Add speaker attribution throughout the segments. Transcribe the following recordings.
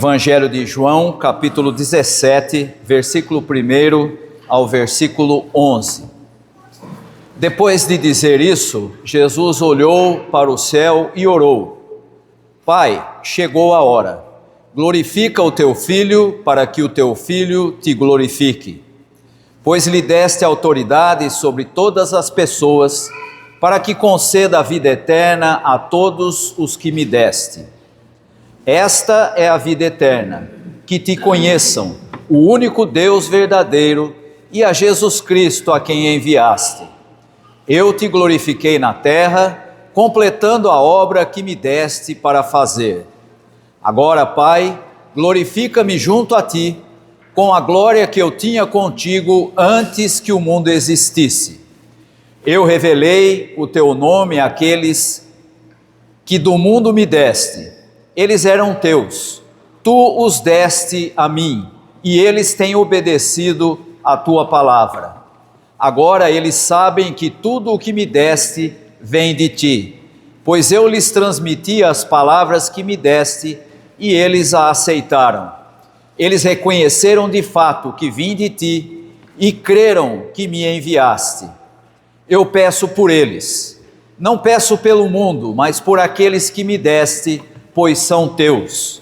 Speaker 1: Evangelho de João, capítulo 17, versículo 1 ao versículo 11. Depois de dizer isso, Jesus olhou para o céu e orou: Pai, chegou a hora. Glorifica o teu Filho, para que o teu Filho te glorifique. Pois lhe deste autoridade sobre todas as pessoas, para que conceda a vida eterna a todos os que me deste. Esta é a vida eterna, que te conheçam, o único Deus verdadeiro, e a Jesus Cristo a quem enviaste. Eu te glorifiquei na terra, completando a obra que me deste para fazer. Agora, Pai, glorifica-me junto a ti, com a glória que eu tinha contigo antes que o mundo existisse. Eu revelei o teu nome àqueles que do mundo me deste. Eles eram teus, tu os deste a mim, e eles têm obedecido a tua palavra. Agora eles sabem que tudo o que me deste vem de ti, pois eu lhes transmiti as palavras que me deste, e eles a aceitaram. Eles reconheceram de fato que vim de ti, e creram que me enviaste. Eu peço por eles, não peço pelo mundo, mas por aqueles que me deste, pois são teus.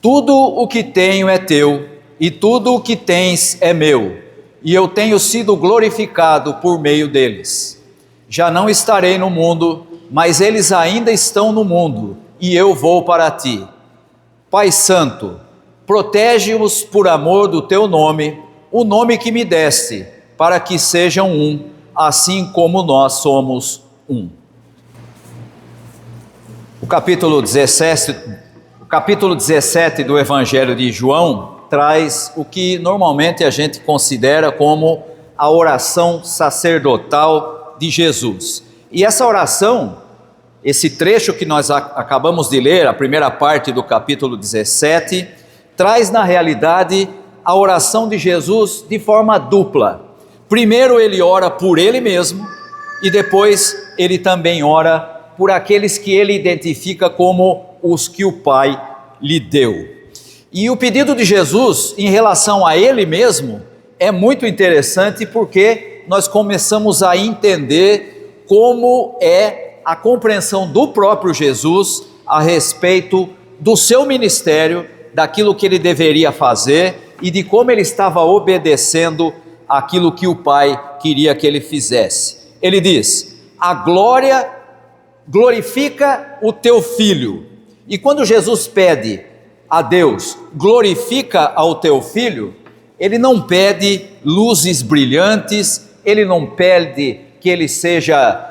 Speaker 1: Tudo o que tenho é teu, e tudo o que tens é meu, e eu tenho sido glorificado por meio deles. Já não estarei no mundo, mas eles ainda estão no mundo, e eu vou para ti. Pai Santo, protege-os por amor do teu nome, o nome que me deste, para que sejam um, assim como nós somos um. O capítulo 17 do Evangelho de João traz o que normalmente a gente considera como a oração sacerdotal de Jesus. E essa oração, esse trecho que nós acabamos de ler, a primeira parte do capítulo 17, traz na realidade a oração de Jesus de forma dupla. Primeiro ele ora por ele mesmo e depois ele também ora por aqueles que ele identifica como os que o Pai lhe deu. E o pedido de Jesus em relação a ele mesmo é muito interessante, porque nós começamos a entender como é a compreensão do próprio Jesus a respeito do seu ministério, daquilo que ele deveria fazer e de como ele estava obedecendo aquilo que o Pai queria que ele fizesse. Ele diz: glorifica o teu Filho. E quando Jesus pede a Deus, glorifica ao teu Filho, ele não pede luzes brilhantes, ele não pede que ele seja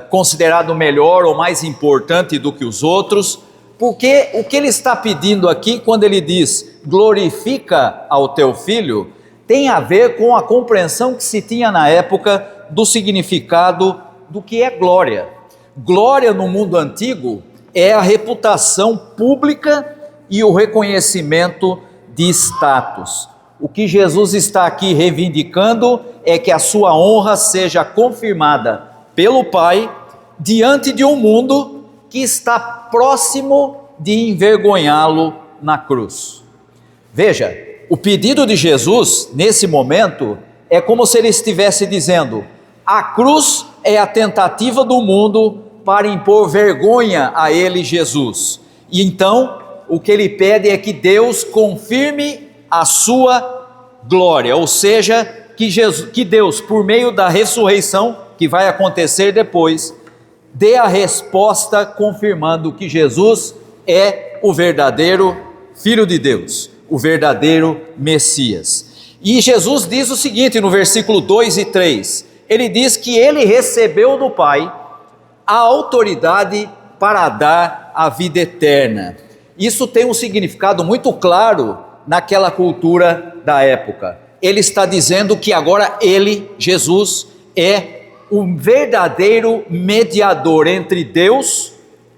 Speaker 1: considerado melhor ou mais importante do que os outros, porque o que ele está pedindo aqui, quando ele diz glorifica ao teu Filho, tem a ver com a compreensão que se tinha na época do significado do que é glória. Glória no mundo antigo é a reputação pública e o reconhecimento de status. O que Jesus está aqui reivindicando é que a sua honra seja confirmada pelo Pai diante de um mundo que está próximo de envergonhá-lo na cruz. Veja, o pedido de Jesus nesse momento é como se ele estivesse dizendo: a cruz é a tentativa do mundo para impor vergonha a ele, Jesus. E então, o que ele pede é que Deus confirme a sua glória, ou seja, que Deus, por meio da ressurreição, que vai acontecer depois, dê a resposta confirmando que Jesus é o verdadeiro Filho de Deus, o verdadeiro Messias. E Jesus diz o seguinte no versículo 2 e 3, ele diz que ele recebeu do Pai a autoridade para dar a vida eterna. Isso tem um significado muito claro naquela cultura da época. Ele está dizendo que agora ele, Jesus, é o verdadeiro mediador entre Deus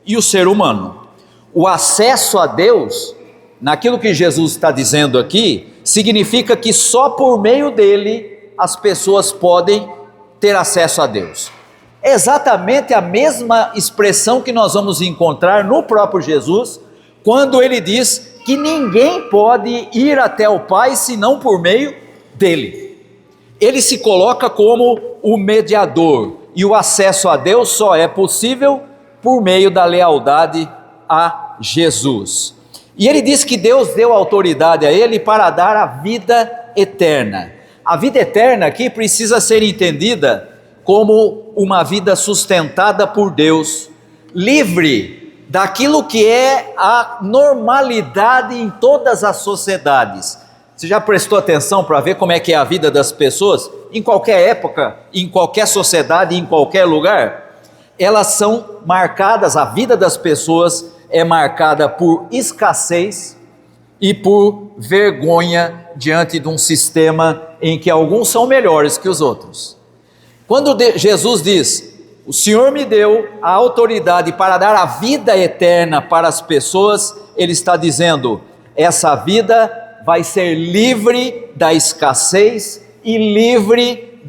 Speaker 1: e o ser humano. O acesso a Deus, naquilo que Jesus está dizendo aqui, significa que só por meio dele as pessoas podem ter acesso a Deus. É exatamente a mesma expressão que nós vamos encontrar no próprio Jesus, quando ele diz que ninguém pode ir até o Pai senão por meio dele. Ele se coloca como o mediador, e o acesso a Deus só é possível por meio da lealdade a Jesus. E ele diz que Deus deu autoridade a ele para dar a vida eterna. A vida eterna aqui precisa ser entendida como uma vida sustentada por Deus, livre daquilo que é a normalidade em todas as sociedades. Você já prestou atenção para ver como é que é a vida das pessoas? Em qualquer época, em qualquer sociedade, em qualquer lugar, elas são marcadas, a vida das pessoas é marcada por escassez e por vergonha diante de um sistema em que alguns são melhores que os outros. Quando Jesus diz, o Senhor me deu a autoridade para dar a vida eterna para as pessoas, ele está dizendo, essa vida vai ser livre da escassez e livre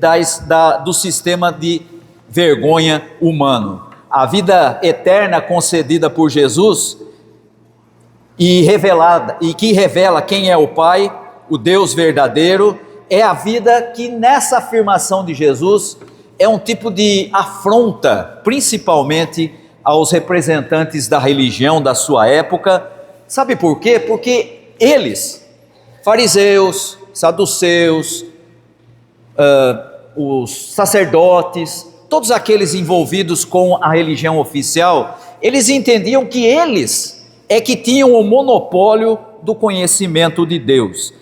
Speaker 1: do sistema de vergonha humano. A vida eterna concedida por Jesus e que revela quem é o Pai, o Deus verdadeiro, é a vida que nessa afirmação de Jesus é um tipo de afronta, principalmente aos representantes da religião da sua época. Sabe por quê? Porque eles, fariseus, saduceus, os sacerdotes, todos aqueles envolvidos com a religião oficial, eles entendiam que eles é que tinham o monopólio do conhecimento de Deus.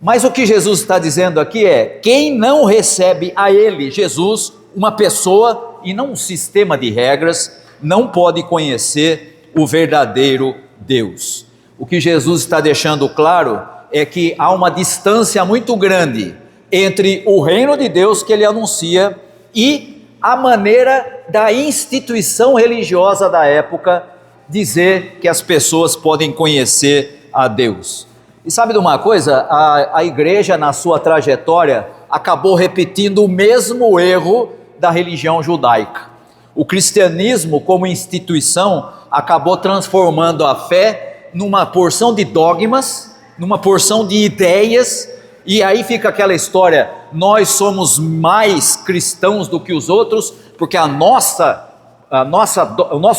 Speaker 1: Mas o que Jesus está dizendo aqui é, quem não recebe a ele, Jesus, uma pessoa e não um sistema de regras, não pode conhecer o verdadeiro Deus. O que Jesus está deixando claro é que há uma distância muito grande entre o reino de Deus que ele anuncia e a maneira da instituição religiosa da época dizer que as pessoas podem conhecer a Deus. E sabe de uma coisa? A igreja na sua trajetória acabou repetindo o mesmo erro da religião judaica. O cristianismo como instituição acabou transformando a fé numa porção de dogmas, numa porção de ideias, e aí fica aquela história, nós somos mais cristãos do que os outros, porque o nosso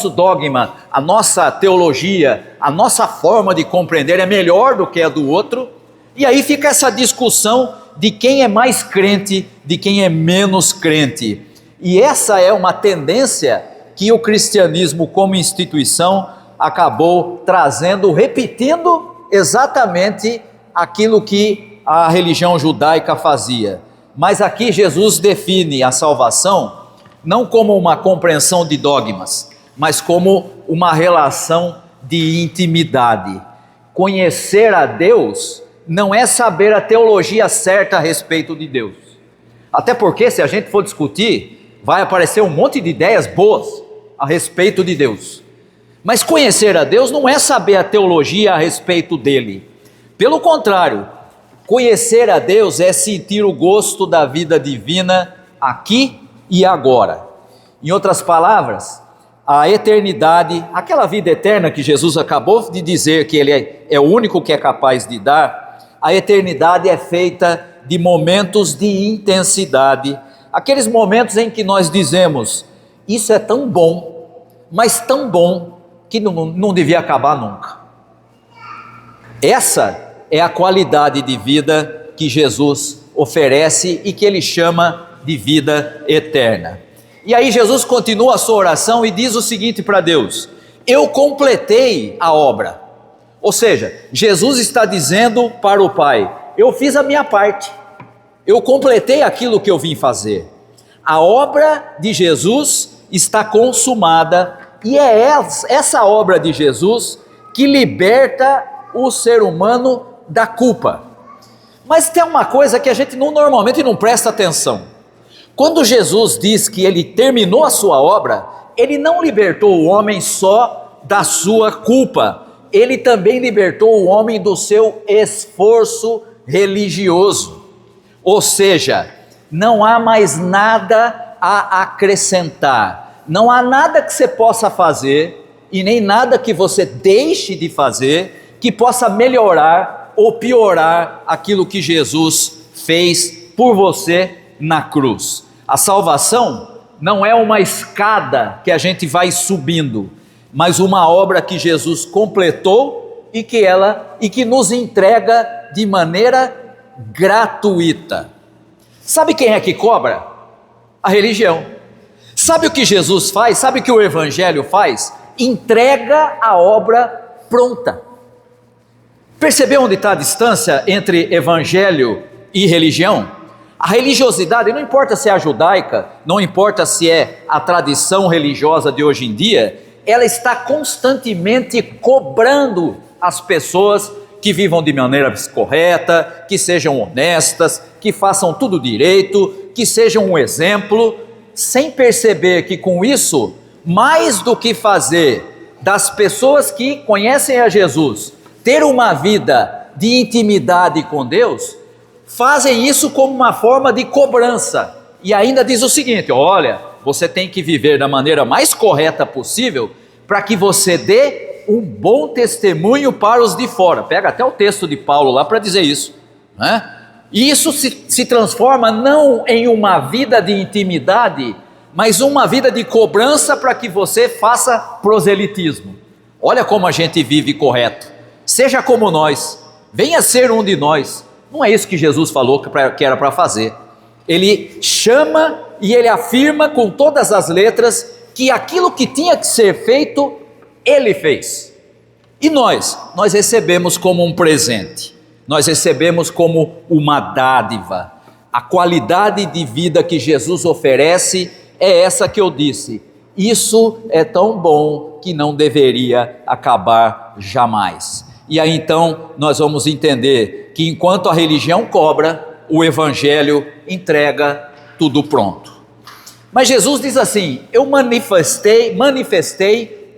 Speaker 1: dogma, a nossa teologia, a nossa forma de compreender é melhor do que a do outro, e aí fica essa discussão de quem é mais crente, de quem é menos crente, e essa é uma tendência que o cristianismo como instituição acabou trazendo, repetindo exatamente aquilo que a religião judaica fazia. Mas aqui Jesus define a salvação não como uma compreensão de dogmas, mas como uma relação de intimidade. Conhecer a Deus não é saber a teologia certa a respeito de Deus. Até porque, se a gente for discutir, vai aparecer um monte de ideias boas a respeito de Deus. Mas conhecer a Deus não é saber a teologia a respeito dele. Pelo contrário, conhecer a Deus é sentir o gosto da vida divina aqui e agora. Em outras palavras, a eternidade, aquela vida eterna que Jesus acabou de dizer que ele é o único que é capaz de dar, a eternidade é feita de momentos de intensidade, aqueles momentos em que nós dizemos, isso é tão bom, mas tão bom, que não devia acabar nunca. Essa é a qualidade de vida que Jesus oferece e que ele chama de vida eterna. E aí Jesus continua a sua oração e diz o seguinte para Deus, eu completei a obra. Ou seja, Jesus está dizendo para o Pai, eu fiz a minha parte, eu completei aquilo que eu vim fazer. A obra de Jesus está consumada e é essa obra de Jesus que liberta o ser humano da culpa. Mas tem uma coisa que a gente normalmente não presta atenção. Quando Jesus diz que ele terminou a sua obra, ele não libertou o homem só da sua culpa, ele também libertou o homem do seu esforço religioso. Ou seja, não há mais nada a acrescentar, não há nada que você possa fazer e nem nada que você deixe de fazer que possa melhorar ou piorar aquilo que Jesus fez por você na cruz. A salvação não é uma escada que a gente vai subindo, mas uma obra que Jesus completou e que nos entrega de maneira gratuita. Sabe quem é que cobra? A religião. Sabe o que Jesus faz? Sabe o que o Evangelho faz? Entrega a obra pronta. Percebeu onde está a distância entre Evangelho e religião? A religiosidade, não importa se é a judaica, não importa se é a tradição religiosa de hoje em dia, ela está constantemente cobrando as pessoas que vivam de maneira correta, que sejam honestas, que façam tudo direito, que sejam um exemplo, sem perceber que com isso, mais do que fazer das pessoas que conhecem a Jesus ter uma vida de intimidade com Deus, fazem isso como uma forma de cobrança, e ainda diz o seguinte: olha, você tem que viver da maneira mais correta possível, para que você dê um bom testemunho para os de fora. Pega até o texto de Paulo lá para dizer isso, né? E isso se transforma não em uma vida de intimidade, mas uma vida de cobrança para que você faça proselitismo. Olha como a gente vive correto, seja como nós, venha ser um de nós. Não é isso que Jesus falou que era para fazer. Ele chama e ele afirma com todas as letras que aquilo que tinha que ser feito, ele fez. E nós recebemos como um presente, nós recebemos como uma dádiva. A qualidade de vida que Jesus oferece é essa que eu disse: isso é tão bom que não deveria acabar jamais. E aí então nós vamos entender que enquanto a religião cobra, o Evangelho entrega tudo pronto. Mas Jesus diz assim: eu manifestei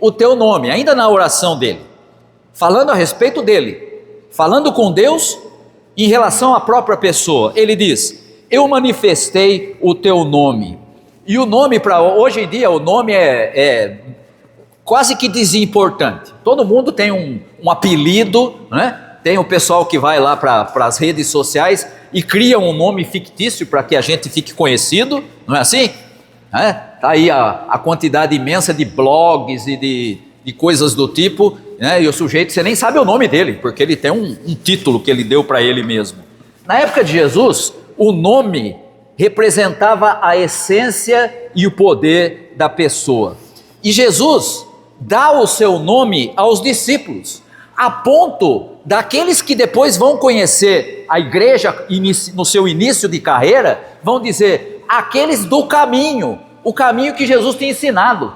Speaker 1: o teu nome, ainda na oração dele, falando a respeito dele, falando com Deus em relação à própria pessoa. Ele diz: eu manifestei o teu nome. E o nome, para hoje em dia, o nome é quase que desimportante. Todo mundo tem um apelido, né? Tem o pessoal que vai lá para as redes sociais e cria um nome fictício para que a gente fique conhecido, não é assim? Está aí a quantidade imensa de blogs e de coisas do tipo, né? E o sujeito, você nem sabe o nome dele, porque ele tem um título que ele deu para ele mesmo. Na época de Jesus, o nome representava a essência e o poder da pessoa. E Jesus dá o seu nome aos discípulos, a ponto daqueles que depois vão conhecer a igreja no seu início de carreira, vão dizer: aqueles do caminho, o caminho que Jesus tinha ensinado.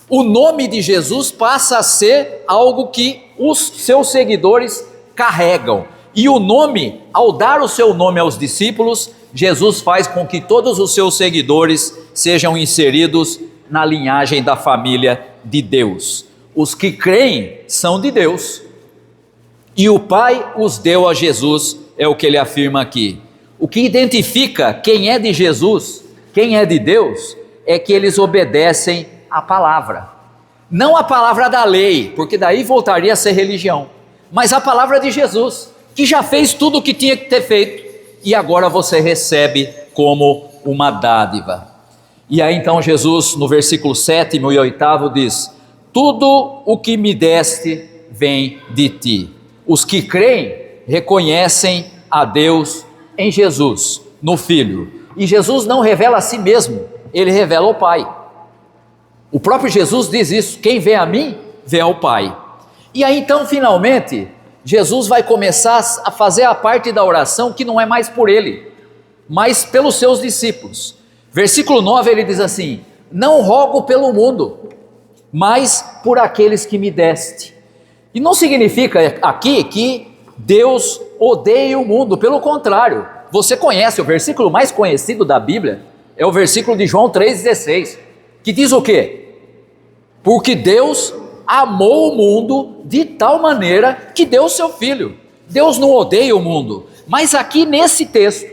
Speaker 1: O nome de Jesus passa a ser algo que os seus seguidores carregam. E o nome, ao dar o seu nome aos discípulos, Jesus faz com que todos os seus seguidores sejam inseridos na linhagem da família de Deus. Os que creem são de Deus, e o Pai os deu a Jesus, é o que ele afirma aqui. O que identifica quem é de Jesus, quem é de Deus, é que eles obedecem a palavra. Não a palavra da lei, porque daí voltaria a ser religião, mas a palavra de Jesus, que já fez tudo o que tinha que ter feito, e agora você recebe como uma dádiva. E aí então Jesus, no versículo 7 e 8, diz: tudo o que me deste vem de ti. Os que creem reconhecem a Deus em Jesus, no Filho. E Jesus não revela a si mesmo, ele revela o Pai. O próprio Jesus diz isso: quem vê a mim, vê ao Pai. E aí então finalmente Jesus vai começar a fazer a parte da oração que não é mais por ele, mas pelos seus discípulos. Versículo 9 ele diz assim: não rogo pelo mundo, mas por aqueles que me deste. E não significa aqui que Deus odeia o mundo, pelo contrário. Você conhece o versículo mais conhecido da Bíblia, é o versículo de João 3,16, que diz o quê? Porque Deus amou o mundo de tal maneira que deu o seu Filho. Deus não odeia o mundo, mas aqui nesse texto,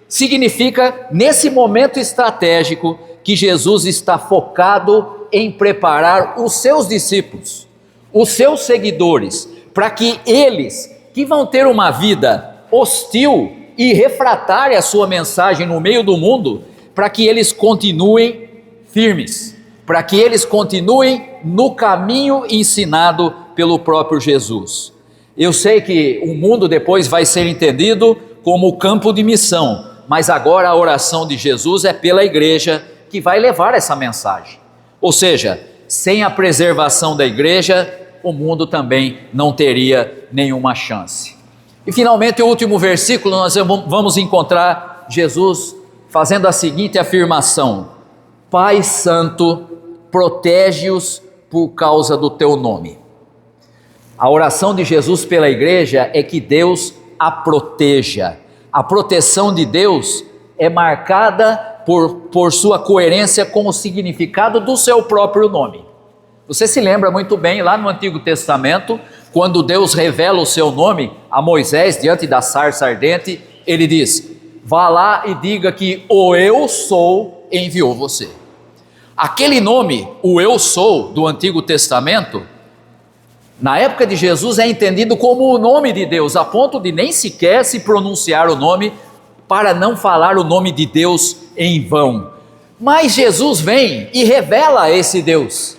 Speaker 1: significa nesse momento estratégico que Jesus está focado em preparar os seus discípulos, os seus seguidores, para que eles, que vão ter uma vida hostil e refratária à sua mensagem no meio do mundo, para que eles continuem firmes, para que eles continuem no caminho ensinado pelo próprio Jesus. Eu sei que o mundo depois vai ser entendido como campo de missão, mas agora a oração de Jesus é pela igreja que vai levar essa mensagem. Ou seja, sem a preservação da igreja, o mundo também não teria nenhuma chance. E finalmente, o último versículo, nós vamos encontrar Jesus fazendo a seguinte afirmação: Pai Santo, protege-os por causa do teu nome. A oração de Jesus pela igreja é que Deus a proteja. A proteção de Deus é marcada por sua coerência com o significado do seu próprio nome. Você se lembra muito bem lá no Antigo Testamento, quando Deus revela o seu nome a Moisés diante da sarça ardente, ele diz: vá lá e diga que o Eu Sou enviou você. Aquele nome, o Eu Sou, do Antigo Testamento, na época de Jesus é entendido como o nome de Deus, a ponto de nem sequer se pronunciar o nome, para não falar o nome de Deus em vão. Mas Jesus vem e revela esse Deus.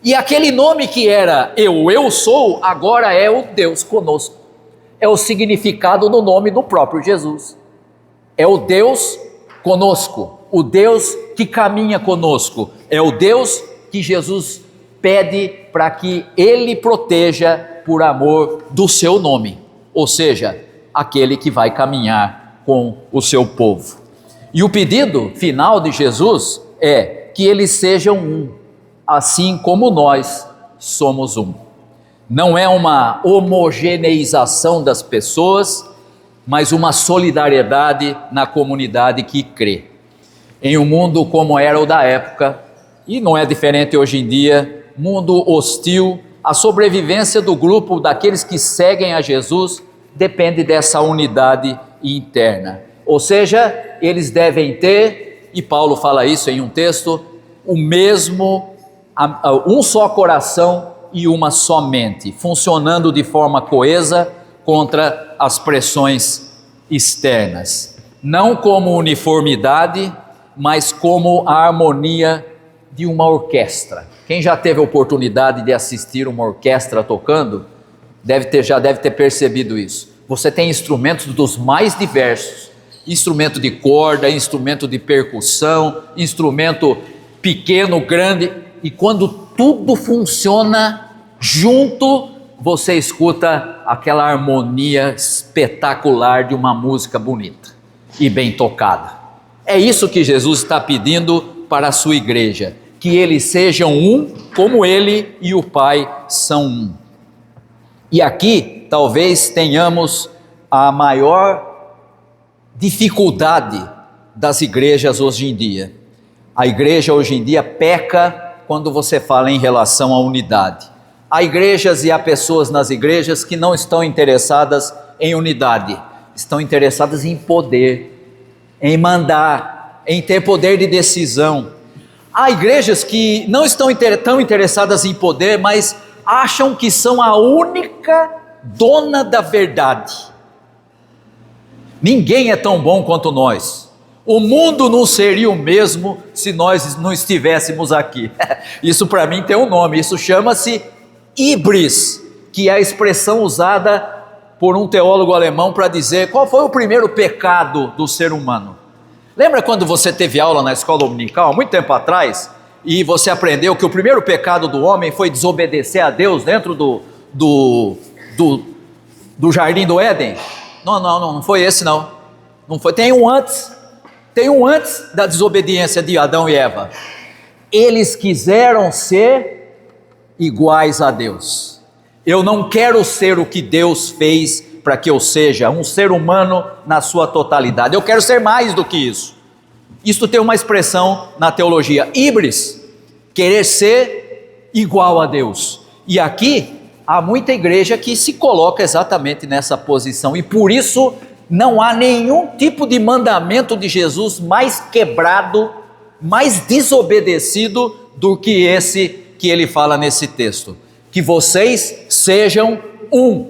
Speaker 1: E aquele nome que era Eu Sou, agora é o Deus conosco. É o significado do nome do próprio Jesus. É o Deus conosco, o Deus que caminha conosco. É o Deus que Jesus pede para que Ele proteja por amor do seu nome. Ou seja, aquele que vai caminhar com o seu povo. E o pedido final de Jesus é que eles sejam um, assim como nós somos um. Não é uma homogeneização das pessoas, mas uma solidariedade na comunidade que crê. Em um mundo como era o da época, e não é diferente hoje em dia, mundo hostil, a sobrevivência do grupo daqueles que seguem a Jesus depende dessa unidade interna. Ou seja, eles devem ter, e Paulo fala isso em um texto, um só coração e uma só mente, funcionando de forma coesa contra as pressões externas. Não como uniformidade, mas como a harmonia de uma orquestra. Quem já teve a oportunidade de assistir uma orquestra tocando, já deve ter percebido isso. Você tem instrumentos dos mais diversos, instrumento de corda, instrumento de percussão, instrumento pequeno, grande, e quando tudo funciona junto, você escuta aquela harmonia espetacular de uma música bonita e bem tocada. É isso que Jesus está pedindo para a sua igreja, que eles sejam um, como Ele e o Pai são um. E aqui talvez tenhamos a maior dificuldade das igrejas hoje em dia. A igreja hoje em dia peca quando você fala em relação à unidade. Há igrejas e há pessoas nas igrejas que não estão interessadas em unidade, estão interessadas em poder, em mandar, em ter poder de decisão. Há igrejas que não estão tão interessadas em poder, mas acham que são a única dona da verdade. Ninguém é tão bom quanto nós. O mundo não seria o mesmo se nós não estivéssemos aqui. Isso para mim tem um nome, isso chama-se híbris, que é a expressão usada por um teólogo alemão para dizer qual foi o primeiro pecado do ser humano. Lembra quando você teve aula na escola dominical, muito tempo atrás, e você aprendeu que o primeiro pecado do homem foi desobedecer a Deus dentro do jardim do Éden? Não foi esse não. Não foi, tem um antes da desobediência de Adão e Eva. Eles quiseram ser iguais a Deus. Eu não quero ser o que Deus fez para que eu seja um ser humano na sua totalidade. Eu quero ser mais do que isso. Isso tem uma expressão na teologia, híbris, querer ser igual a Deus. E aqui há muita igreja que se coloca exatamente nessa posição, e por isso não há nenhum tipo de mandamento de Jesus mais quebrado, mais desobedecido do que esse que ele fala nesse texto. Que vocês sejam um.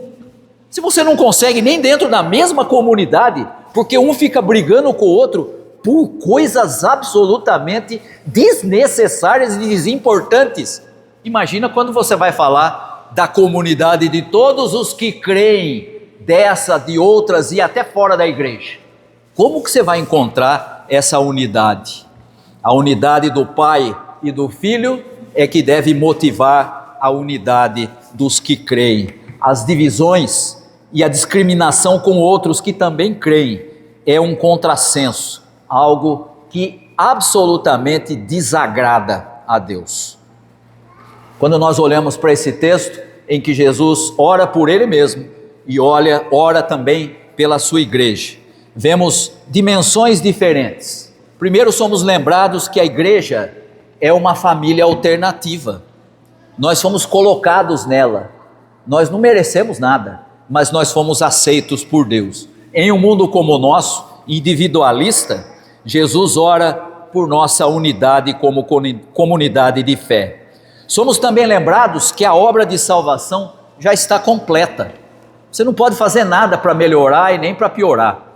Speaker 1: Se você não consegue nem dentro da mesma comunidade, porque um fica brigando com o outro por coisas absolutamente desnecessárias e desimportantes, imagina quando você vai falar da comunidade de todos os que creem, dessa, de outras e até fora da igreja. Como que você vai encontrar essa unidade? A unidade do Pai e do Filho é que deve motivar a unidade dos que creem. As divisões e a discriminação com outros que também creem é um contrassenso, algo que absolutamente desagrada a Deus. Quando nós olhamos para esse texto em que Jesus ora por Ele mesmo e ora também pela sua igreja, vemos dimensões diferentes. Primeiro, somos lembrados que a igreja é uma família alternativa. Nós fomos colocados nela. Nós não merecemos nada, mas nós fomos aceitos por Deus. Em um mundo como o nosso, individualista, Jesus ora por nossa unidade como comunidade de fé. Somos também lembrados que a obra de salvação já está completa. Você não pode fazer nada para melhorar e nem para piorar.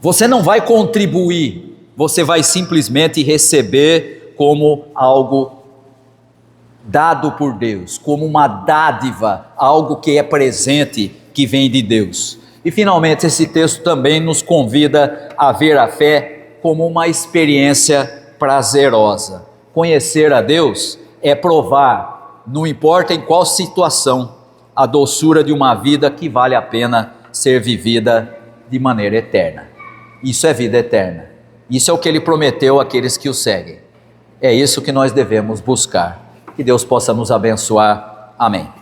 Speaker 1: Você não vai contribuir, você vai simplesmente receber como algo dado por Deus, como uma dádiva, algo que é presente, que vem de Deus. E finalmente esse texto também nos convida a ver a fé como uma experiência prazerosa. Conhecer a Deus é provar, não importa em qual situação, a doçura de uma vida que vale a pena ser vivida de maneira eterna. Isso é vida eterna. Isso é o que Ele prometeu àqueles que o seguem. É isso que nós devemos buscar. Que Deus possa nos abençoar. Amém.